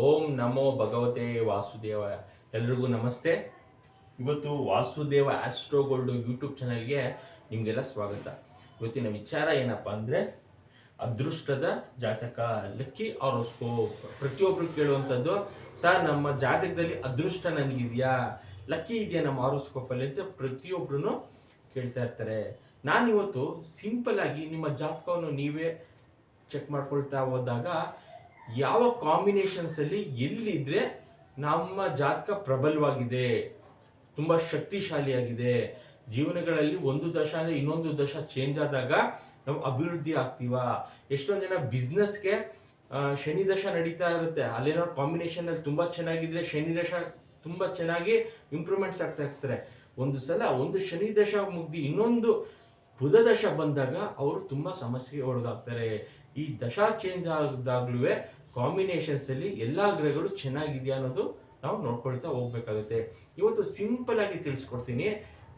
ಓಂ ನಮೋ ಭಗವತೆ ವಾಸುದೇವ. ಎಲ್ರಿಗೂ ನಮಸ್ತೆ. ಇವತ್ತು ವಾಸುದೇವ ಆಸ್ಟ್ರೋ ಗೋಲ್ಡ್ ಯೂಟ್ಯೂಬ್ ಚಾನಲ್ಗೆ ನಿಮಗೆಲ್ಲ ಸ್ವಾಗತ. ಇವತ್ತಿನ ವಿಚಾರ ಏನಪ್ಪ ಅಂದರೆ ಅದೃಷ್ಟದ ಜಾತಕ, ಲಕ್ಕಿ ಹಾರೋಸ್ಕೋಪ್. ಪ್ರತಿಯೊಬ್ಬರು ಕೇಳುವಂಥದ್ದು, ಸರ್ ನಮ್ಮ ಜಾತಕದಲ್ಲಿ ಅದೃಷ್ಟ ನನಗಿದೆಯಾ, ಲಕ್ಕಿ ಇದೆಯಾ ನಮ್ಮ ಹಾರೋಸ್ಕೋಪಲ್ಲಿ ಅಂತ ಪ್ರತಿಯೊಬ್ಬರು ಕೇಳ್ತಾ ಇರ್ತಾರೆ. ನಾನಿವತ್ತು ಸಿಂಪಲ್ ಆಗಿ ನಿಮ್ಮ ಜಾತಕವನ್ನು ನೀವೇ ಚೆಕ್ ಮಾಡ್ಕೊಳ್ತಾ ಹೋದಾಗ ಯಾವ ಕಾಂಬಿನೇಷನ್ಸ್ ಅಲ್ಲಿ ಎಲ್ಲಿದ್ರೆ ನಮ್ಮ ಜಾತಕ ಪ್ರಬಲವಾಗಿದೆ, ತುಂಬಾ ಶಕ್ತಿಶಾಲಿಯಾಗಿದೆ, ಜೀವನಗಳಲ್ಲಿ ಒಂದು ದಶ ಅಂದ್ರೆ ಇನ್ನೊಂದು ದಶ ಚೇಂಜ್ ಆದಾಗ ನಾವು ಅಭಿವೃದ್ಧಿ ಆಗ್ತೀವಾ. ಎಷ್ಟೊಂದು ಜನ ಬಿಸ್ನೆಸ್ಗೆ ಶನಿ ದಶ ನಡೀತಾ ಇರುತ್ತೆ, ಅಲ್ಲೇನೋ ಕಾಂಬಿನೇಷನ್ ಅಲ್ಲಿ ತುಂಬಾ ಚೆನ್ನಾಗಿದ್ರೆ ಶನಿ ದಶ ತುಂಬಾ ಚೆನ್ನಾಗಿ ಇಂಪ್ರೂವ್ಮೆಂಟ್ಸ್ ಆಗ್ತಾ ಇರ್ತಾರೆ. ಒಂದು ಸಲ ಒಂದು ಶನಿ ದಶ ಮುಗ್ದಿ ಇನ್ನೊಂದು ಬುಧ ದಶ ಬಂದಾಗ ಅವರು ತುಂಬಾ ಸಮಸ್ಯೆಗೆ ಒಳಗಾಗ್ತಾರೆ. ಈ ದಶಾ ಚೇಂಜ್ ಆದಾಗ್ಲೂ ಕಾಂಬಿನೇಷನ್ಸ್ ಅಲ್ಲಿ ಎಲ್ಲಾ ಗ್ರಹಗಳು ಚೆನ್ನಾಗಿದೆಯಾ ಅನ್ನೋದು ನಾವು ನೋಡ್ಕೊಳ್ತಾ ಹೋಗ್ಬೇಕಾಗುತ್ತೆ. ಇವತ್ತು ಸಿಂಪಲ್ ಆಗಿ ತಿಳಿಸ್ಕೊಡ್ತೀನಿ,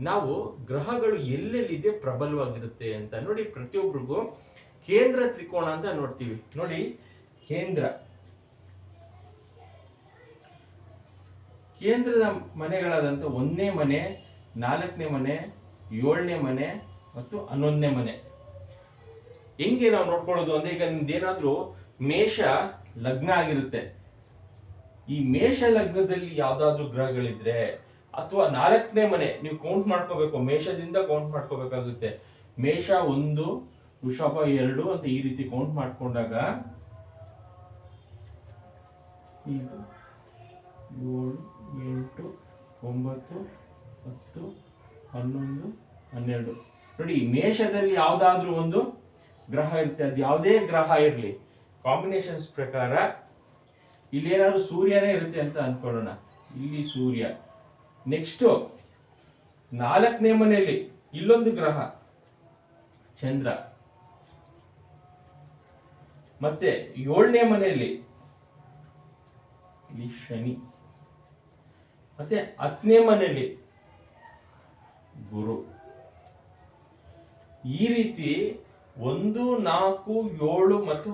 ನಾವು ಗ್ರಹಗಳು ಎಲ್ಲೆಲ್ಲಿದೆ ಪ್ರಬಲವಾಗಿರುತ್ತೆ ಅಂತ. ನೋಡಿ, ಪ್ರತಿಯೊಬ್ಬರಿಗೂ ಕೇಂದ್ರ ತ್ರಿಕೋಣ ಅಂತ ನೋಡ್ತೀವಿ. ನೋಡಿ, ಕೇಂದ್ರದ ಮನೆಗಳಾದಂತ 1ನೇ ಮನೆ, 4ನೇ ಮನೆ, 7ನೇ ಮನೆ ಮತ್ತು 11ನೇ ಮನೆ. ಹೆಂಗೆ ನಾವು ನೋಡ್ಕೊಳ್ಳೋದು ಅಂದ್ರೆ, ಈಗ ನಿಮ್ದೇನಾದ್ರೂ ಮೇಷ ಲಗ್ನ ಆಗಿರುತ್ತೆ, ಈ ಮೇಷ ಲಗ್ನದಲ್ಲಿ ಯಾವ್ದಾದ್ರು ಗ್ರಹಗಳಿದ್ರೆ ಅಥವಾ 4ನೇ ಮನೆ ನೀವು ಕೌಂಟ್ ಮಾಡ್ಕೋಬೇಕು, ಮೇಷದಿಂದ ಕೌಂಟ್ ಮಾಡ್ಕೋಬೇಕಾಗುತ್ತೆ. ಮೇಷ 1, ವೃಷಭ 2 ಅಂತ ಈ ರೀತಿ ಕೌಂಟ್ ಮಾಡ್ಕೊಂಡಾಗ 7, 8, 9, 10, 11, 12. ನೋಡಿ, ಮೇಷದಲ್ಲಿ ಯಾವ್ದಾದ್ರು ಒಂದು ಗ್ರಹ ಇರುತ್ತೆ, ಅದು ಯಾವುದೇ ಗ್ರಹ ಇರಲಿ, ಕಾಂಬಿನೇಷನ್ಸ್ ಪ್ರಕಾರ ಇಲ್ಲಿ ಏನಾದ್ರು ಸೂರ್ಯನೇ ಇರುತ್ತೆ ಅಂತ ಅನ್ಕೊಳ್ಳೋಣ. ಇಲ್ಲಿ ಸೂರ್ಯ, ನೆಕ್ಸ್ಟ್ 4ನೇ ಮನೆಯಲ್ಲಿ ಇಲ್ಲೊಂದು ಗ್ರಹ ಚಂದ್ರ, ಮತ್ತೆ 7ನೇ ಮನೆಯಲ್ಲಿ ಇಲ್ಲಿ ಶನಿ, ಮತ್ತೆ 10ನೇ ಮನೆಯಲ್ಲಿ ಗುರು. ಈ ರೀತಿ 1, 4, 7 ಮತ್ತು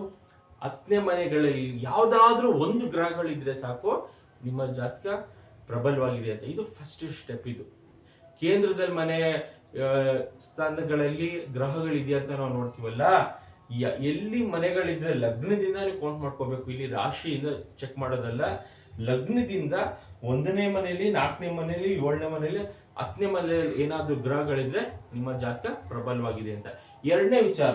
10ನೇ ಮನೆಗಳಲ್ಲಿ ಯಾವ್ದಾದ್ರೂ ಒಂದು ಗ್ರಹಗಳಿದ್ರೆ ಸಾಕು ನಿಮ್ಮ ಜಾತಕ ಪ್ರಬಲವಾಗಿದೆ ಅಂತ. ಇದು ಫಸ್ಟ್ ಸ್ಟೆಪ್. ಇದು ಕೇಂದ್ರದಲ್ಲಿ ಮನೆ ಸ್ಥಾನಗಳಲ್ಲಿ ಗ್ರಹಗಳಿದೆಯಾ ಅಂತ ನಾವು ನೋಡ್ತೀವಲ್ಲ, ಎಲ್ಲಿ ಮನೆಗಳಿದ್ರೆ ಲಗ್ನದಿಂದ ಕೌಂಟ್ ಮಾಡ್ಕೋಬೇಕು. ಇಲ್ಲಿ ರಾಶಿಯಿಂದ ಚೆಕ್ ಮಾಡೋದಲ್ಲ, ಲಗ್ನದಿಂದ 1ನೇ ಮನೆಯಲ್ಲಿ, 4ನೇ ಮನೆಯಲ್ಲಿ, 7ನೇ ಮನೆಯಲ್ಲಿ, 10ನೇ ಮನೆಯಲ್ಲಿ ಏನಾದ್ರೂ ಗ್ರಹಗಳಿದ್ರೆ ನಿಮ್ಮ ಜಾತಕ ಪ್ರಬಲವಾಗಿದೆ ಅಂತ. ಎರಡನೇ ವಿಚಾರ,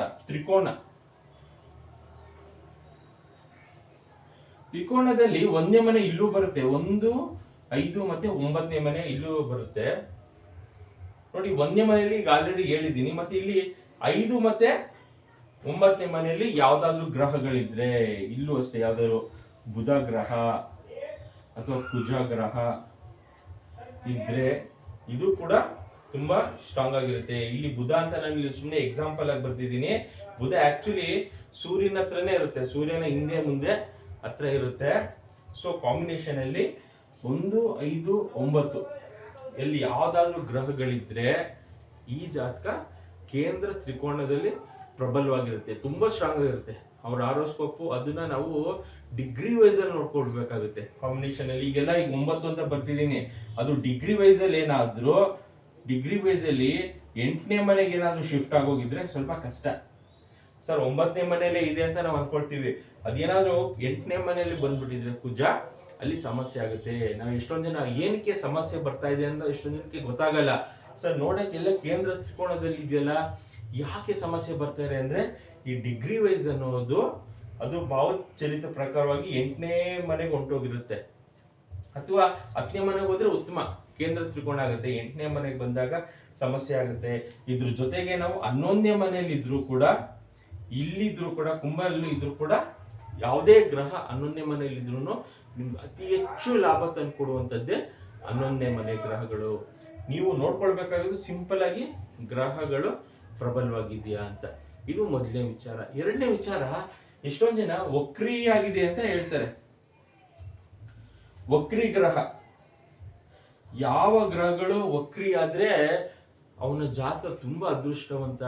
ತ್ರಿಕೋಣದಲ್ಲಿ 1ನೇ ಮನೆ ಇಲ್ಲೂ ಬರುತ್ತೆ, 1, 5 ಮತ್ತೆ 9ನೇ ಮನೆ ಇಲ್ಲೂ ಬರುತ್ತೆ. ನೋಡಿ, 1ನೇ ಮನೆಯಲ್ಲಿ ಈಗ ಆಲ್ರೆಡಿ ಹೇಳಿದ್ದೀನಿ. ಮತ್ತೆ ಇಲ್ಲಿ 5 ಮತ್ತೆ 9ನೇ ಮನೆಯಲ್ಲಿ ಯಾವ್ದಾದ್ರು ಗ್ರಹಗಳಿದ್ರೆ, ಇಲ್ಲೂ ಅಷ್ಟೇ, ಯಾವ್ದಾದ್ರು ಬುಧ ಗ್ರಹ ಅಥವಾ ಕುಜ ಗ್ರಹ ಇದ್ರೆ ಇದು ಕೂಡ ತುಂಬಾ ಸ್ಟ್ರಾಂಗ್ ಆಗಿರುತ್ತೆ. ಇಲ್ಲಿ ಬುಧ ಅಂತ ನಾನು ಸುಮ್ಮನೆ ಎಕ್ಸಾಂಪಲ್ ಆಗಿ ಬರ್ತಿದ್ದೀನಿ. ಬುಧ ಆಕ್ಚುಲಿ ಸೂರ್ಯನ ಹತ್ರನೇ ಇರುತ್ತೆ, ಸೂರ್ಯನ ಹಿಂದೆ ಮುಂದೆ ಹತ್ರ ಇರುತ್ತೆ. ಸೊ ಕಾಂಬಿನೇಷನ್ ಅಲ್ಲಿ 1, 5, 9 ಎಲ್ಲಿ ಯಾವ್ದಾದ್ರು ಗ್ರಹಗಳಿದ್ರೆ ಈ ಜಾತಕ ಕೇಂದ್ರ ತ್ರಿಕೋಣದಲ್ಲಿ ಪ್ರಬಲವಾಗಿರುತ್ತೆ, ತುಂಬಾ ಸ್ಟ್ರಾಂಗ್ ಆಗಿರುತ್ತೆ. ಅವ್ರ ಹಾರೋಸ್ಕೋಪ್ ಅದನ್ನ ನಾವು ಡಿಗ್ರಿ ವೈಸ್ ಅಲ್ಲಿ ನೋಡ್ಕೊಳ್ಬೇಕಾಗುತ್ತೆ. ಕಾಂಬಿನೇಷನ್ ಅಲ್ಲಿ ಈಗೆಲ್ಲ ಈಗ 9 ಅಂತ ಬರ್ತಿದ್ದೀನಿ, ಅದು ಡಿಗ್ರಿ ವೈಸ್ ಅಲ್ಲಿ ಏನಾದ್ರು ಡಿಗ್ರಿ ವೈಸ್ ಅಲ್ಲಿ 8ನೇ ಮನೆಗೆ ಏನಾದ್ರು ಶಿಫ್ಟ್ ಆಗೋಗಿದ್ರೆ ಸ್ವಲ್ಪ ಕಷ್ಟ. ಸರ್ 9ನೇ ಮನೆಯಲ್ಲೇ ಇದೆ ಅಂತ ನಾವು ಅನ್ಕೊಳ್ತೀವಿ, ಅದೇನಾದ್ರು 8ನೇ ಮನೆಯಲ್ಲಿ ಬಂದ್ಬಿಟ್ಟಿದ್ರೆ ಕುಜ, ಅಲ್ಲಿ ಸಮಸ್ಯೆ ಆಗುತ್ತೆ. ನಾವು ಎಷ್ಟೊಂದ್ ಜನ ಏನಕ್ಕೆ ಸಮಸ್ಯೆ ಬರ್ತಾ ಇದೆ ಅಂತ ಎಷ್ಟೊಂದ್ ಜನಕ್ಕೆ ಗೊತ್ತಾಗಲ್ಲ. ಸರ್ ನೋಡಕ್ಕೆಲ್ಲ ಕೇಂದ್ರ ತ್ರಿಕೋಣದಲ್ಲಿ ಇದೆಯಲ್ಲ, ಯಾಕೆ ಸಮಸ್ಯೆ ಬರ್ತಾ ಇದೆ ಅಂದ್ರೆ ಈ ಡಿಗ್ರಿ ವೈಸ್ ಅನ್ನೋದು ಅದು ಭಾವಚಲಿತ ಪ್ರಕಾರವಾಗಿ 8ನೇ ಮನೆಗೆ ಹೊಂಟೋಗಿರುತ್ತೆ, ಅಥವಾ 10ನೇ ಮನೆಗೆ ಹೋದ್ರೆ ಉತ್ತಮ ಕೇಂದ್ರ ತ್ರಿಕೋಣ ಆಗುತ್ತೆ. 8ನೇ ಮನೆಗೆ ಬಂದಾಗ ಸಮಸ್ಯೆ ಆಗುತ್ತೆ. ಇದ್ರ ಜೊತೆಗೆ ನಾವು 11ನೇ ಮನೆಯಲ್ಲಿ ಇದ್ರು ಕೂಡ, ಇಲ್ಲಿದ್ರು ಕೂಡ, ಕುಂಭದಲ್ಲಿ ಇದ್ರು ಕೂಡ, ಯಾವುದೇ ಗ್ರಹ 11ನೇ ಮನೆಯಲ್ಲಿ ಇದ್ರು ನಿಮ್ಗೆ ಅತಿ ಹೆಚ್ಚು ಲಾಭ ತಂದುಕೊಡುವಂಥದ್ದೇ 11ನೇ ಮನೆ ಗ್ರಹಗಳು. ನೀವು ನೋಡ್ಕೊಳ್ಬೇಕಾಗಿದ್ದು ಸಿಂಪಲ್ ಆಗಿ ಗ್ರಹಗಳು ಪ್ರಬಲವಾಗಿದೆಯಾ ಅಂತ. ಇದು ಮೊದಲನೇ ವಿಚಾರ. ಎರಡನೇ ವಿಚಾರ, ಎಷ್ಟೊಂದು ಜನ ವಕ್ರಿ ಆಗಿದೆ ಅಂತ ಹೇಳ್ತಾರೆ. ವಕ್ರಿ ಗ್ರಹ, ಯಾವ ಗ್ರಹಗಳು ವಕ್ರಿ ಆದ್ರೆ ಅವನ ಜಾತಕ ತುಂಬಾ ಅದೃಷ್ಟವಂತ,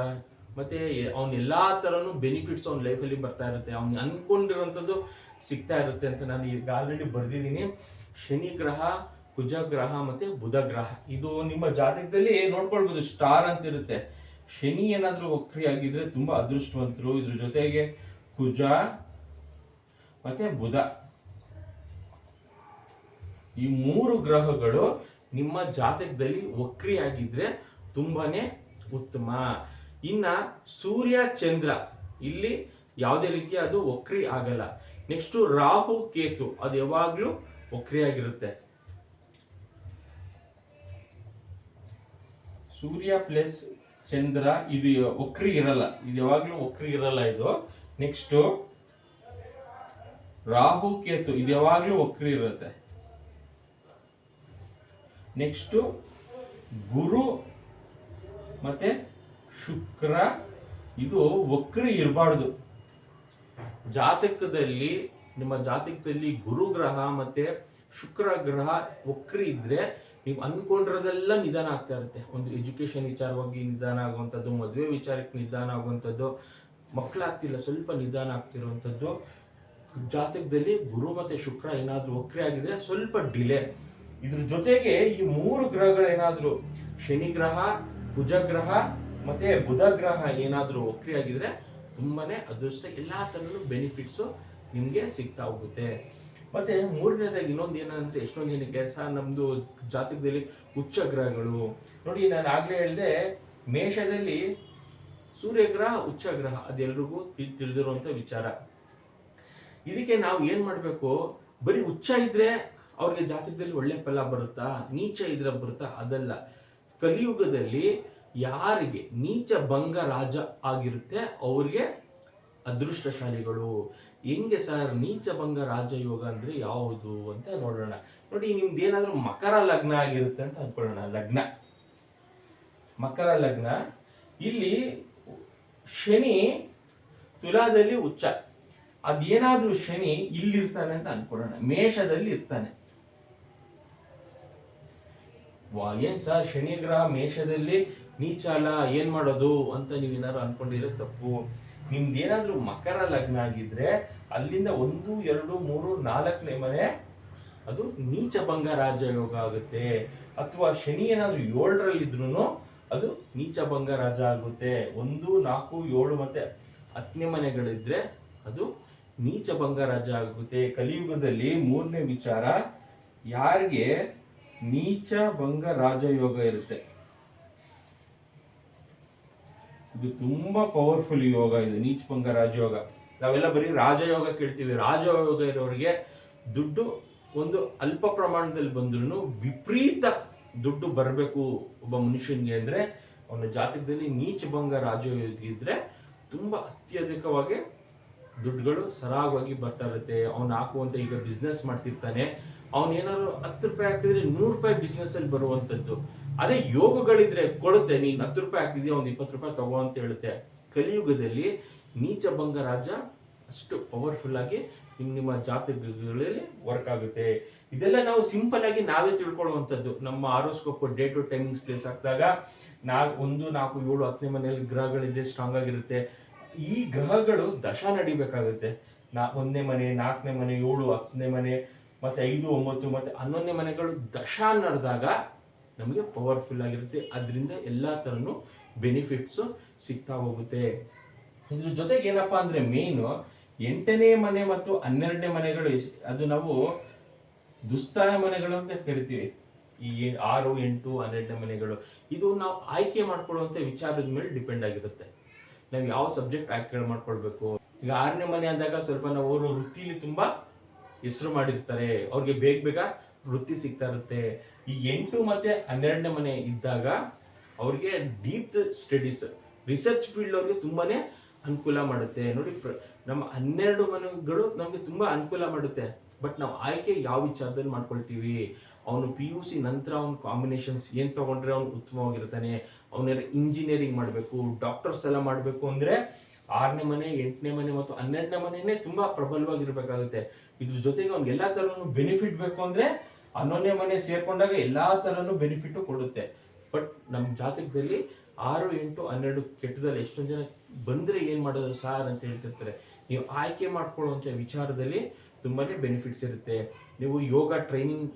ಮತ್ತೆ ಅವ್ನ ಎಲ್ಲಾ ತರನು ಬೆನಿಫಿಟ್ಸ್ ಅವ್ನ ಲೈಫಲ್ಲಿ ಬರ್ತಾ ಇರುತ್ತೆ. ಅವ್ನು ಅನ್ಕೊಂಡಿರುವಂತದ್ದು ಸಿಗ್ತಾ ಇರುತ್ತೆ ಅಂತ ನಾನು ಈಗ ಆಲ್ರೆಡಿ ಬರ್ದಿದ್ದೀನಿ. ಶನಿ ಗ್ರಹ, ಕುಜ ಗ್ರಹ ಮತ್ತೆ ಬುಧ ಗ್ರಹ ಇದು ನಿಮ್ಮ ಜಾತಕದಲ್ಲಿ ನೋಡ್ಕೊಳ್ಬಹುದು. ಸ್ಟಾರ್ ಅಂತ ಇರುತ್ತೆ. ಶನಿ ಏನಾದ್ರೂ ವಕ್ರಿ ಆಗಿದ್ರೆ ತುಂಬಾ ಅದೃಷ್ಟವಂತರು. ಇದ್ರ ಜೊತೆಗೆ ಕುಜ ಮತ್ತೆ ಬುಧ, ಈ 3 ಗ್ರಹಗಳು ನಿಮ್ಮ ಜಾತಕದಲ್ಲಿ ವಕ್ರಿ ಆಗಿದ್ರೆ ತುಂಬಾನೇ ಉತ್ತಮ. ಇನ್ನ ಸೂರ್ಯ ಚಂದ್ರ ಇಲ್ಲಿ ಯಾವುದೇ ರೀತಿಯ ಅದು ವಕ್ರಿ ಆಗಲ್ಲ. ನೆಕ್ಸ್ಟ್ ರಾಹು ಕೇತು ಅದು ಯಾವಾಗ್ಲೂ ವಕ್ರಿ ಆಗಿರುತ್ತೆ. ಸೂರ್ಯ ಪ್ಲಸ್ ಚಂದ್ರ ಇದು ವಕ್ರಿ ಇರಲ್ಲ, ಇದು ಯಾವಾಗ್ಲೂ ವಕ್ರಿ ಇರಲ್ಲ ಇದು. ನೆಕ್ಸ್ಟ್ ರಾಹು ಕೇತು ಇದು ಯಾವಾಗ್ಲೂ ವಕ್ರಿ ಇರುತ್ತೆ. ನೆಕ್ಸ್ಟ್ ಗುರು ಮತ್ತೆ ಶುಕ್ರ ಇದು ವಕ್ರಿ ಇರಬಾರ್ದು. ಜಾತಕದಲ್ಲಿ ನಿಮ್ಮ ಜಾತಕದಲ್ಲಿ ಗುರು ಗ್ರಹ ಮತ್ತೆ ಶುಕ್ರ ಗ್ರಹ ವಕ್ರಿ ಇದ್ರೆ ನೀವು ಅನ್ಕೊಂಡಿರೋದೆಲ್ಲ ನಿಧಾನ ಆಗ್ತಾ ಇರುತ್ತೆ. ಒಂದು ಎಜುಕೇಶನ್ ವಿಚಾರವಾಗಿ ನಿಧಾನ ಆಗುವಂಥದ್ದು, ಮದುವೆ ವಿಚಾರಕ್ಕೆ ನಿಧಾನ ಆಗುವಂಥದ್ದು, ಮಕ್ಕಳಾಗ್ತಿಲ್ಲ ಸ್ವಲ್ಪ ನಿಧಾನ ಆಗ್ತಿರುವಂಥದ್ದು. ಜಾತಕದಲ್ಲಿ ಗುರು ಮತ್ತೆ ಶುಕ್ರ ಏನಾದ್ರೂ ವಕ್ರಿ ಆಗಿದ್ರೆ ಸ್ವಲ್ಪ ಡಿಲೇ. ಇದ್ರ ಜೊತೆಗೆ ಈ 3 ಗ್ರಹಗಳೇನಾದ್ರೂ ಶನಿ ಗ್ರಹ, ಕುಜ ಗ್ರಹ ಮತ್ತೆ ಬುಧ ಗ್ರಹ ಏನಾದ್ರೂ ವಕ್ರಿ ಆಗಿದ್ರೆ ತುಂಬಾನೇ ಅದೃಷ್ಟ, ಎಲ್ಲಾ ತರನು ಬೆನಿಫಿಟ್ಸ್ ನಿಮ್ಗೆ ಸಿಗ್ತಾ ಹೋಗುತ್ತೆ. ಮತ್ತೆ ಮೂರನೇದಾಗಿ ಇನ್ನೊಂದು ಏನಂದ್ರೆ ಎಷ್ಟೊಂದು ಜನಕ್ಕೆ ಸರ್ ನಮ್ದು ಜಾತಕದಲ್ಲಿ ಉಚ್ಚ ಗ್ರಹಗಳು ನೋಡಿ, ನಾನು ಆಗ್ಲೇ ಹೇಳಿದೆ ಮೇಷದಲ್ಲಿ ಸೂರ್ಯ ಗ್ರಹ ಉಚ್ಚ ಗ್ರಹ ಅದೆಲ್ರಿಗೂ ತಿಳಿದಿರುವಂತ ವಿಚಾರ. ಇದಕ್ಕೆ ನಾವು ಏನ್ ಮಾಡ್ಬೇಕು, ಬರೀ ಉಚ್ಚ ಇದ್ರೆ ಅವ್ರಿಗೆ ಜಾತಕದಲ್ಲಿ ಒಳ್ಳೆ ಫಲ ಬರುತ್ತಾ, ನೀಚ ಇದ್ರೆ ಬರುತ್ತಾ? ಅದಲ್ಲ. ಕಲಿಯುಗದಲ್ಲಿ ಯಾರಿಗೆ ನೀಚ ಭಂಗ ರಾಜ ಆಗಿರುತ್ತೆ ಅವ್ರಿಗೆ ಅದೃಷ್ಟಶಾಲಿಗಳು. ಹೆಂಗೆ ಸರ್ ನೀಚ ಭಂಗ ರಾಜಯೋಗ ಅಂದ್ರೆ ಯಾವುದು ಅಂತ ನೋಡೋಣ. ನೋಡಿ, ನಿಮ್ದು ಏನಾದ್ರೂ ಮಕರ ಲಗ್ನ ಆಗಿರುತ್ತೆ ಅಂತ ಅನ್ಕೊಳ್ಳೋಣ. ಲಗ್ನ ಮಕರ ಲಗ್ನ, ಇಲ್ಲಿ ಶನಿ ತುಲಾದಲ್ಲಿ ಉಚ್ಚ, ಅದೇನಾದ್ರೂ ಶನಿ ಇಲ್ಲಿರ್ತಾನೆ ಅಂತ ಅನ್ಕೊಳ್ಳೋಣ, ಮೇಷದಲ್ಲಿ ಇರ್ತಾನೆ. ಏನ್ ಸರ್ ಶನಿ ಗ್ರಹ ಮೇಷದಲ್ಲಿ ನೀಚ ಅಲ್ಲ, ಏನ್ ಮಾಡೋದು ಅಂತ ನೀವೇನಾದ್ರು ಅನ್ಕೊಂಡಿದ್ರೆ ತಪ್ಪು. ನಿಮ್ದೇನಾದ್ರೂ ಮಕರ ಲಗ್ನ ಆಗಿದ್ರೆ ಅಲ್ಲಿಂದ 1, 2, 3, 4ನೇ ಮನೆ ಅದು ನೀಚ ಭಂಗ ರಾಜಯೋಗ ಆಗುತ್ತೆ. ಅಥವಾ ಶನಿ ಏನಾದ್ರೂ 7ರಲ್ಲಿ ಇದ್ರೂ ಅದು ನೀಚ ಭಂಗ ರಾಜ ಆಗುತ್ತೆ. 1, 4, 7 ಮತ್ತೆ 10ನೇ ಮನೆಗಳಿದ್ರೆ ಅದು ನೀಚ ಭಂಗ ರಾಜ ಆಗುತ್ತೆ. ಕಲಿಯುಗದಲ್ಲಿ 3ನೇ ವಿಚಾರ, ಯಾರಿಗೆ ನೀಚ ಭಂಗ ರಾಜಯೋಗ ಇರುತ್ತೆ ಇದು ತುಂಬಾ ಪವರ್ಫುಲ್ ಯೋಗ. ಇದು ನೀಚ ಭಂಗ ರಾಜಯೋಗ. ನಾವೆಲ್ಲ ಬರೀ ರಾಜಯೋಗ ಕೇಳ್ತೀವಿ. ರಾಜಯೋಗ ಇರೋರಿಗೆ ದುಡ್ಡು ಒಂದು ಅಲ್ಪ ಪ್ರಮಾಣದಲ್ಲಿ ಬಂದ್ರು ವಿಪರೀತ ದುಡ್ಡು ಬರಬೇಕು ಒಬ್ಬ ಮನುಷ್ಯನಿಗೆ ಅಂದ್ರೆ ಅವನ ಜಾತಕದಲ್ಲಿ ನೀಚ ಭಂಗ ರಾಜಯೋಗ ಇದ್ರೆ ತುಂಬಾ ಅತ್ಯಧಿಕವಾಗಿ ದುಡ್ಡುಗಳು ಸರಾಗವಾಗಿ ಬರ್ತಾ ಇರುತ್ತೆ. ಅವ್ನು ಹಾಕುವಂತ, ಈಗ ಬಿಸ್ನೆಸ್ ಮಾಡ್ತಿರ್ತಾನೆ, ಅವ್ನು ಏನಾದ್ರು 10 ರೂಪಾಯಿ ಹಾಕಿದ್ರೆ 100 ರೂಪಾಯಿ ಬಿಸ್ನೆಸ್ ಅಲ್ಲಿ ಬರುವಂತದ್ದು. ಅದೇ ಯೋಗಗಳಿದ್ರೆ ಕೊಡುತ್ತೆ, ನೀನ್ 10 ರೂಪಾಯಿ ಹಾಕಿದ್ಯಾ ಒಂದ್ 20 ರೂಪಾಯಿ ತಗೋ ಅಂತ ಹೇಳುತ್ತೆ. ಕಲಿಯುಗದಲ್ಲಿ ನೀಚ ಭಂಗ ರಾಜ ಅಷ್ಟು ಪವರ್ಫುಲ್ ಆಗಿ ನಿಮ್ಮ ಜಾತಕಗಳಲ್ಲಿ ವರ್ಕ್ ಆಗುತ್ತೆ. ಇದೆಲ್ಲ ನಾವು ಸಿಂಪಲ್ ಆಗಿ ನಾವೇ ತಿಳ್ಕೊಳ್ಳುವಂಥದ್ದು. ನಮ್ಮ horoscope day to timings place ಹಾಕಿದಾಗ 1, 4, 7, 10ನೇ ಮನೆಯಲ್ಲಿ ಗ್ರಹಗಳಿದ್ರೆ ಸ್ಟ್ರಾಂಗ್ ಆಗಿರುತ್ತೆ. ಈ ಗ್ರಹಗಳು ದಶ ನಡಿಬೇಕಾಗುತ್ತೆ. 1ನೇ ಮನೆ, 4ನೇ ಮನೆ, 7, 10ನೇ ಮನೆ ಮತ್ತೆ 5, 9 ಮತ್ತೆ 11ನೇ ಮನೆಗಳು ದಶ ನಡೆದಾಗ ನಮಗೆ ಪವರ್ಫುಲ್ ಆಗಿರುತ್ತೆ. ಅದರಿಂದ ಎಲ್ಲಾ ತರನು ಬೆನಿಫಿಟ್ಸ್ ಸಿಗ್ತಾ ಹೋಗುತ್ತೆ. ಇದ್ರ ಜೊತೆಗೆ ಏನಪ್ಪಾ ಅಂದ್ರೆ ಮೇನ್ 8ನೇ ಮನೆ ಮತ್ತು 12ನೇ ಮನೆಗಳು, ಅದು ನಾವು ದುಸ್ಥಾನ ಮನೆಗಳು ಅಂತ ಕರಿತೀವಿ. ಈ 6, 8, 12ನೇ ಮನೆಗಳು ಇದು ನಾವು ಆಯ್ಕೆ ಮಾಡ್ಕೊಳ್ಳುವಂತ ವಿಚಾರದ ಮೇಲೆ ಡಿಪೆಂಡ್ ಆಗಿರುತ್ತೆ. ನಾವು ಯಾವ ಸಬ್ಜೆಕ್ಟ್ ಆಯ್ಕೆ ಮಾಡ್ಕೊಳ್ಬೇಕು. ಈಗ 6ನೇ ಮನೆ ಅಂದಾಗ ಸ್ವಲ್ಪ ನಾವು ಅವರು ವೃತ್ತಿಲಿ ತುಂಬಾ ಹೆಸರು ಮಾಡಿರ್ತಾರೆ, ಅವ್ರಿಗೆ ಬೇಗ ವೃತ್ತಿ ಸಿಗ್ತಾ ಇರುತ್ತೆ. ಈ 8 ಮತ್ತೆ 12ನೇ ಮನೆ ಇದ್ದಾಗ ಅವ್ರಿಗೆ ಡೀಪ್ ಸ್ಟಡೀಸ್, ರಿಸರ್ಚ್ ಫೀಲ್ಡ್ ಅವ್ರಿಗೆ ತುಂಬಾನೇ ಅನುಕೂಲ ಮಾಡುತ್ತೆ. ನೋಡಿ, ನಮ್ಮ 12 ಮನೆಗಳು ನಮ್ಗೆ ತುಂಬಾ ಅನುಕೂಲ ಮಾಡುತ್ತೆ. ಬಟ್ ನಾವು ಆಯ್ಕೆ ಯಾವ ವಿಚಾರದಲ್ಲಿ ಮಾಡ್ಕೊಳ್ತೀವಿ. ಅವನು PUC ನಂತರ ಅವ್ನ ಕಾಂಬಿನೇಷನ್ಸ್ ಏನ್ ತಗೊಂಡ್ರೆ ಅವ್ನು ಉತ್ತಮವಾಗಿರ್ತಾನೆ. ಅವನ ಇಂಜಿನಿಯರಿಂಗ್ ಮಾಡ್ಬೇಕು, ಡಾಕ್ಟರ್ಸ್ ಎಲ್ಲ ಮಾಡ್ಬೇಕು ಅಂದ್ರೆ 6ನೇ ಮನೆ, 8ನೇ ಮನೆ ಮತ್ತು 12ನೇ ಮನೆನೇ ತುಂಬಾ ಪ್ರಬಲವಾಗಿರ್ಬೇಕಾಗುತ್ತೆ. ಇದ್ರ ಜೊತೆಗೆ ಅವ್ನಿಗೆ ಎಲ್ಲಾ ತರನು ಬೆನಿಫಿಟ್ ಬೇಕು ಅಂದ್ರೆ 11ನೇ ಮನೆ ಸೇರ್ಕೊಂಡಾಗ ಎಲ್ಲಾ ತರನು ಬೆನಿಫಿಟ್ ಕೊಡುತ್ತೆ. ಬಟ್ ನಮ್ ಜಾತಕದಲ್ಲಿ 6, 8, 12 ಕೆಟ್ಟದಲ್ಲಿ ಎಷ್ಟೊಂದ್ ಜನ ಬಂದ್ರೆ ಏನ್ ಮಾಡೋದು ಸಾರ್ ಅಂತ ಹೇಳ್ತಿರ್ತಾರೆ. ನೀವು ಆಯ್ಕೆ ಮಾಡ್ಕೊಳ್ಳುವಂತ ವಿಚಾರದಲ್ಲಿ ತುಂಬಾನೇ ಬೆನಿಫಿಟ್ಸ್ ಇರುತ್ತೆ. ನೀವು ಯೋಗ ಟ್ರೈನಿಂಗ್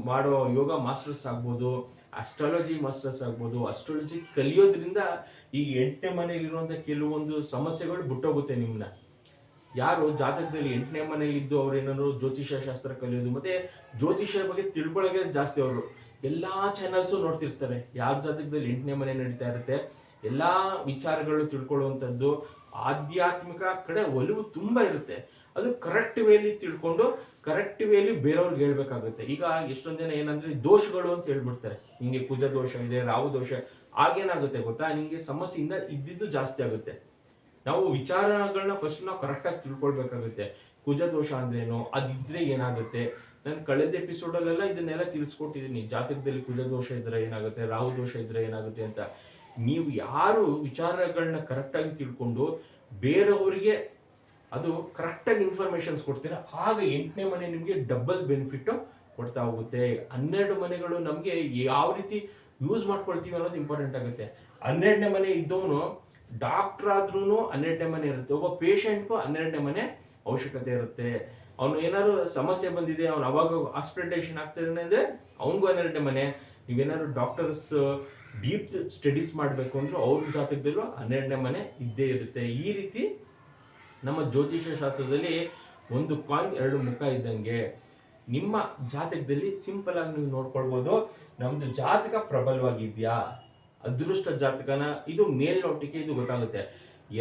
ಮಾಡೋ ಯೋಗ ಮಾಸ್ಟರ್ಸ್ ಆಗ್ಬೋದು, ಅಸ್ಟ್ರಾಲಜಿ ಮಾಸ್ಟರ್ಸ್ ಆಗ್ಬೋದು. ಅಸ್ಟ್ರಾಲಜಿ ಕಲಿಯೋದ್ರಿಂದ ಈ 8ನೇ ಮನೆಯಲ್ಲಿರುವಂತ ಕೆಲವೊಂದು ಸಮಸ್ಯೆಗಳು ಬಿಟ್ಟೋಗುತ್ತೆ ನಿಮ್ನ. ಯಾರು ಜಾತಕದಲ್ಲಿ 8ನೇ ಮನೆಯಲ್ಲಿ ಇದ್ದು ಅವ್ರು ಏನಾದ್ರು ಜ್ಯೋತಿಷ್ಯ ಶಾಸ್ತ್ರ ಕಲಿಯೋದು ಮತ್ತೆ ಜ್ಯೋತಿಷ್ಯ ಬಗ್ಗೆ ತಿಳ್ಕೊಳ್ಳೋಕೆ ಜಾಸ್ತಿ ಅವರು ಎಲ್ಲಾ ಚಾನೆಲ್ಸ್ ನೋಡ್ತಿರ್ತಾರೆ. ಯಾರ ಜಾತಕದಲ್ಲಿ 8ನೇ ಮನೆ ನಡೀತಾ ಇರುತ್ತೆ, ಎಲ್ಲಾ ವಿಚಾರಗಳು ತಿಳ್ಕೊಳ್ಳುವಂಥದ್ದು, ಆಧ್ಯಾತ್ಮಿಕ ಕಡೆ ಒಲವು ತುಂಬಾ ಇರುತ್ತೆ. ಅದು ಕರೆಕ್ಟ್ ವೇಲಿ ತಿಳ್ಕೊಂಡು ಕರೆಕ್ಟ್ ವೇಲಿ ಬೇರೆಯವ್ರಿಗೆ ಹೇಳ್ಬೇಕಾಗುತ್ತೆ. ಈಗ ಎಷ್ಟೊಂದ್ ಜನ ಏನಂದ್ರೆ ದೋಷಗಳು ಅಂತ ಹೇಳ್ಬಿಡ್ತಾರೆ, ನಿಂಗೆ ಕುಜ ದೋಷ ಇದೆ, ರಾಹು ದೋಷ. ಆಗೇನಾಗುತ್ತೆ ಗೊತ್ತಾ, ನಿಂಗೆ ಸಮಸ್ಯೆಯಿಂದ ಇದ್ದಿದ್ದು ಜಾಸ್ತಿ ಆಗುತ್ತೆ. ನಾವು ವಿಚಾರಗಳನ್ನ ಫಸ್ಟ್ ನಾವು ಕರೆಕ್ಟ್ ಆಗಿ ತಿಳ್ಕೊಳ್ಬೇಕಾಗುತ್ತೆ. ಕುಜ ದೋಷ ಅಂದ್ರೇನು, ಅದಿದ್ರೆ ಏನಾಗುತ್ತೆ. ನಾನು ಕಳೆದ ಎಪಿಸೋಡ್ ಅಲ್ಲೆಲ್ಲ ಇದನ್ನೆಲ್ಲ ತಿಳಿಸ್ಕೊಟ್ಟಿದ್ದೀನಿ. ಜಾತಕದಲ್ಲಿ ಕುಜ ದೋಷ ಇದ್ರೆ ಏನಾಗುತ್ತೆ, ರಾಹು ದೋಷ ಇದ್ರೆ ಏನಾಗುತ್ತೆ ಅಂತ. ನೀವು ಯಾರು ವಿಚಾರಗಳನ್ನ ಕರೆಕ್ಟ್ ಆಗಿ ತಿಳ್ಕೊಂಡು ಬೇರೆಯವರಿಗೆ ಅದು ಕರೆಕ್ಟ್ ಆಗಿ ಇನ್ಫಾರ್ಮೇಶನ್ಸ್ ಕೊಡ್ತೀರಾ, ಆಗ 8ನೇ ಮನೆ ನಿಮ್ಗೆ ಡಬಲ್ ಬೆನಿಫಿಟ್ ಕೊಡ್ತಾ ಹೋಗುತ್ತೆ. 12 ಮನೆಗಳು ನಮ್ಗೆ ಯಾವ ರೀತಿ ಯೂಸ್ ಮಾಡ್ಕೊಳ್ತೀವಿ ಅನ್ನೋದು ಇಂಪಾರ್ಟೆಂಟ್ ಆಗುತ್ತೆ. 12ನೇ ಮನೆ ಇದ್ದವನು ಡಾಕ್ಟರ್ ಆದ್ರೂ 12ನೇ ಮನೆ ಇರುತ್ತೆ, ಒಬ್ಬ ಪೇಷಂಟ್ಗೂ 12ನೇ ಮನೆ ಅವಶ್ಯಕತೆ ಇರುತ್ತೆ. ಅವನು ಏನಾದ್ರು ಸಮಸ್ಯೆ ಬಂದಿದೆ, ಅವ್ನು ಅವಾಗ ಹಾಸ್ಪಿಟಲೈಸೇಷನ್ ಆಗ್ತದೆ ಅಂದ್ರೆ ಅವನಿಗೂ 12ನೇ ಮನೆ. ನೀವೇನಾದ್ರು ಡಾಕ್ಟರ್ಸ್ ಡೀಪ್ ಸ್ಟಡೀಸ್ ಮಾಡಬೇಕು ಅಂದ್ರೆ ಅವ್ರ ಜಾತಕದಲ್ಲೂ 12ನೇ ಮನೆ ಇದ್ದೇ ಇರುತ್ತೆ. ಈ ರೀತಿ ನಮ್ಮ ಜ್ಯೋತಿಷ್ಯ ಶಾಸ್ತ್ರದಲ್ಲಿ ಒಂದು ಕಾಯಿನ್ 2 ಮುಖ ಇದ್ದಂಗೆ. ನಿಮ್ಮ ಜಾತಕದಲ್ಲಿ ಸಿಂಪಲ್ ಆಗಿ ನೀವು ನೋಡ್ಕೊಳ್ಬಹುದು, ನಮ್ದು ಜಾತಕ ಪ್ರಬಲವಾಗಿದ್ಯಾ, ಅದೃಷ್ಟ ಜಾತಕನ, ಇದು ಮೇಲ್ನೋಟಕ್ಕೆ ಇದು ಗೊತ್ತಾಗುತ್ತೆ.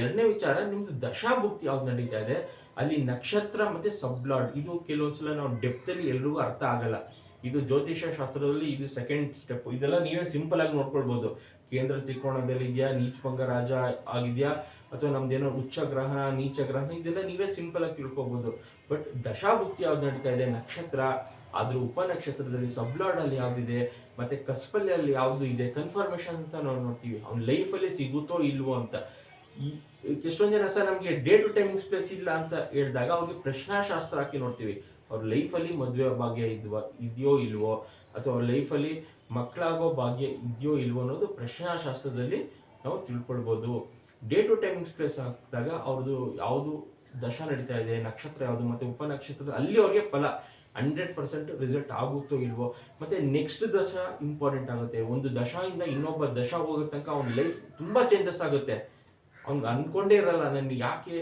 ಎರಡನೇ ವಿಚಾರ, ನಿಮ್ದು ದಶಾಭುಕ್ತಿ ಯಾವ್ದು ನಡೀತಾ ಇದೆ, ಅಲ್ಲಿ ನಕ್ಷತ್ರ ಮತ್ತೆ ಸಬ್ಲಾಡ್, ಇದು ಕೆಲವೊಂದ್ಸಲ ನಾವು ಡೆಪ್ತ್ ಅಲ್ಲಿ ಎಲ್ರಿಗೂ ಅರ್ಥ ಆಗಲ್ಲ. ಇದು ಜ್ಯೋತಿಷ್ಯ ಶಾಸ್ತ್ರದಲ್ಲಿ ಇದು ಸೆಕೆಂಡ್ ಸ್ಟೆಪ್. ಇದೆಲ್ಲ ನೀವೇ ಸಿಂಪಲ್ ಆಗಿ ನೋಡ್ಕೊಳ್ಬಹುದು. ಕೇಂದ್ರ ತ್ರಿಕೋಣದಲ್ಲಿ ಇದೆಯಾ, ನೀಚಭಂಗ ರಾಜ ಆಗಿದ್ಯಾ, ಅಥವಾ ನಮ್ದೇನೋ ಉಚ್ಚ ಗ್ರಹಣ ನೀಚ ಗ್ರಹಣ, ಇದೆಲ್ಲ ನೀವೇ ಸಿಂಪಲ್ ಆಗಿ ತಿಳ್ಕೊಬಹುದು. ಬಟ್ ದಶಾಭುಕ್ತಿ ಯಾವ್ದು ನಡೀತಾ ಇದೆ, ನಕ್ಷತ್ರ, ಅದ್ರ ಉಪನಕ್ಷತ್ರದಲ್ಲಿ ಸಬ್ಲಾಡ್ ಅಲ್ಲಿ ಯಾವ್ದಿದೆ, ಮತ್ತೆ ಕಸ್ಪಲ್ಲಿ ಯಾವ್ದು ಇದೆ, ಕನ್ಫರ್ಮೇಶನ್ ಅಂತ ನಾವು ನೋಡ್ತೀವಿ. ಅವ್ನ ಲೈಫ್ ಅಲ್ಲಿ ಸಿಗುತ್ತೋ ಇಲ್ವೋ ಅಂತ. ಎಷ್ಟೊಂದ್ ಜನ ಸರ್ ನಮ್ಗೆ ಡೇ ಟು ಟೈಮಿಂಗ್ಸ್ ಪ್ಲೇಸ್ ಇಲ್ಲ ಅಂತ ಹೇಳಿದಾಗ ಅವ್ರಿಗೆ ಪ್ರಶ್ನಾಶಾಸ್ತ್ರ ಹಾಕಿ ನೋಡ್ತೀವಿ. ಅವ್ರ ಲೈಫಲ್ಲಿ ಮದುವೆ ಭಾಗ್ಯ ಇದೆಯೋ ಇಲ್ವೋ, ಅಥವಾ ಅವ್ರ ಲೈಫಲ್ಲಿ ಮಕ್ಕಳಾಗೋ ಭಾಗ್ಯ ಇದೆಯೋ ಇಲ್ವೋ ಅನ್ನೋದು ಪ್ರಶ್ನಾಶಾಸ್ತ್ರದಲ್ಲಿ ನಾವು ತಿಳ್ಕೊಳ್ಬಹುದು. ಡೇ ಟು ಟೈಮಿಂಗ್ಸ್ ಪ್ಲೇಸ್ ಹಾಕಿದಾಗ ಅವ್ರದ್ದು ಯಾವುದು ದಶಾ ನಡೀತಾ ಇದೆ, ನಕ್ಷತ್ರ ಯಾವುದು, ಮತ್ತೆ ಉಪನಕ್ಷತ್ರ, ಅಲ್ಲಿ ಅವ್ರಿಗೆ ಫಲ 100% ರಿಸಲ್ಟ್ ಆಗುತ್ತೋ ಇಲ್ವೋ. ಮತ್ತೆ ನೆಕ್ಸ್ಟ್ ದಶಾ ಇಂಪಾರ್ಟೆಂಟ್ ಆಗುತ್ತೆ. ಒಂದು ದಶಾಯಿಂದ ಇನ್ನೊಬ್ಬ ದಶಾ ಹೋಗೋ ತನಕ ಅವ್ನ ಲೈಫ್ ತುಂಬಾ ಚೇಂಜಸ್ ಆಗುತ್ತೆ. ಅವ್ನಿಗೆ ಅನ್ಕೊಂಡೇ ಇರಲ್ಲ, ನನ್ಗೆ ಯಾಕೆ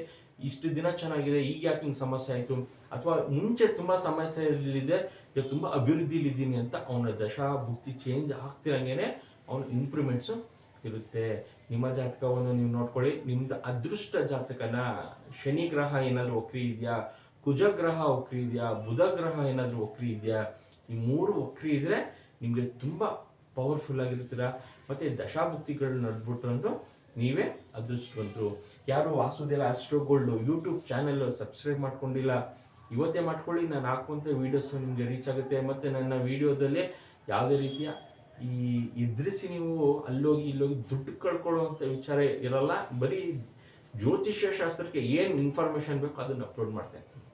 ಇಷ್ಟು ದಿನ ಚೆನ್ನಾಗಿದೆ, ಈಗ ಯಾಕೆ ಹಿಂಗೆ ಸಮಸ್ಯೆ ಆಯ್ತು, ಅಥವಾ ಮುಂಚೆ ತುಂಬಾ ಸಮಸ್ಯೆಯಲ್ಲಿದೆ, ಈಗ ತುಂಬಾ ಅಭಿವೃದ್ಧಿಲಿದ್ದೀನಿ ಅಂತ. ಅವನ ದಶಾ ಭುಕ್ತಿ ಚೇಂಜ್ ಆಗ್ತಿರಂಗೇನೆ ಅವನ ಇಂಪ್ರೂವ್ಮೆಂಟ್ಸ್ ಇರುತ್ತೆ. ನಿಮ್ಮ ಜಾತಕವನ್ನು ನೀವು ನೋಡ್ಕೊಳ್ಳಿ. ನಿಮ್ದು ಅದೃಷ್ಟ ಜಾತಕನ ಶನಿ ಗ್ರಹ ಏನಾದ್ರು ವಕ್ರಿ ಇದೆಯಾ, ಕುಜ ಗ್ರಹ ವಕ್ರಿ ಇದೆಯಾ, ಬುಧ ಗ್ರಹ ಏನಾದ್ರು ವಕ್ರಿ ಇದೆಯಾ, ಈ 3 ವಕ್ರಿ ಇದ್ರೆ ನಿಮ್ಗೆ ತುಂಬಾ ಪವರ್ಫುಲ್ ಆಗಿರ್ತೀರಾ. ಮತ್ತೆ ದಶಾಭುಕ್ತಿಗಳು ನಡೆದ್ಬಿಟ್ರಂತೂ ನೀವೇ ಅದೃಷ್ಟವಂತರು. ಯಾರು Vasudeva astro gold YouTube channel subscribe ಮಾಡ್ಕೊಂಡಿಲ್ಲ, ಇವತ್ತೇ ಮಾಡ್ಕೊಳ್ಳಿ. ನಾನು ಹಾಕುವಂತ ವಿಡಿಯೋಸ್ ನಿಮ್ಗೆ ರೀಚ್ ಆಗುತ್ತೆ. ಮತ್ತೆ ನನ್ನ ವಿಡಿಯೋದಲ್ಲಿ ಯಾವುದೇ ರೀತಿಯ ಈ ಎದುರಿಸಿ ನೀವು ಅಲ್ಲೋಗಿ ಇಲ್ಲೋಗಿ ದುಡ್ಡು ಕಳ್ಕೊಳ್ಳುವಂತ ವಿಚಾರ ಇರಲ್ಲ. ಬರೀ ಜ್ಯೋತಿಷ್ಯ ಶಾಸ್ತ್ರಕ್ಕೆ ಏನ್ ಇನ್ಫಾರ್ಮೇಶನ್ ಬೇಕು ಅದನ್ನ ಅಪ್ಲೋಡ್ ಮಾಡ್ತಾ ಇರ್ತೀನಿ.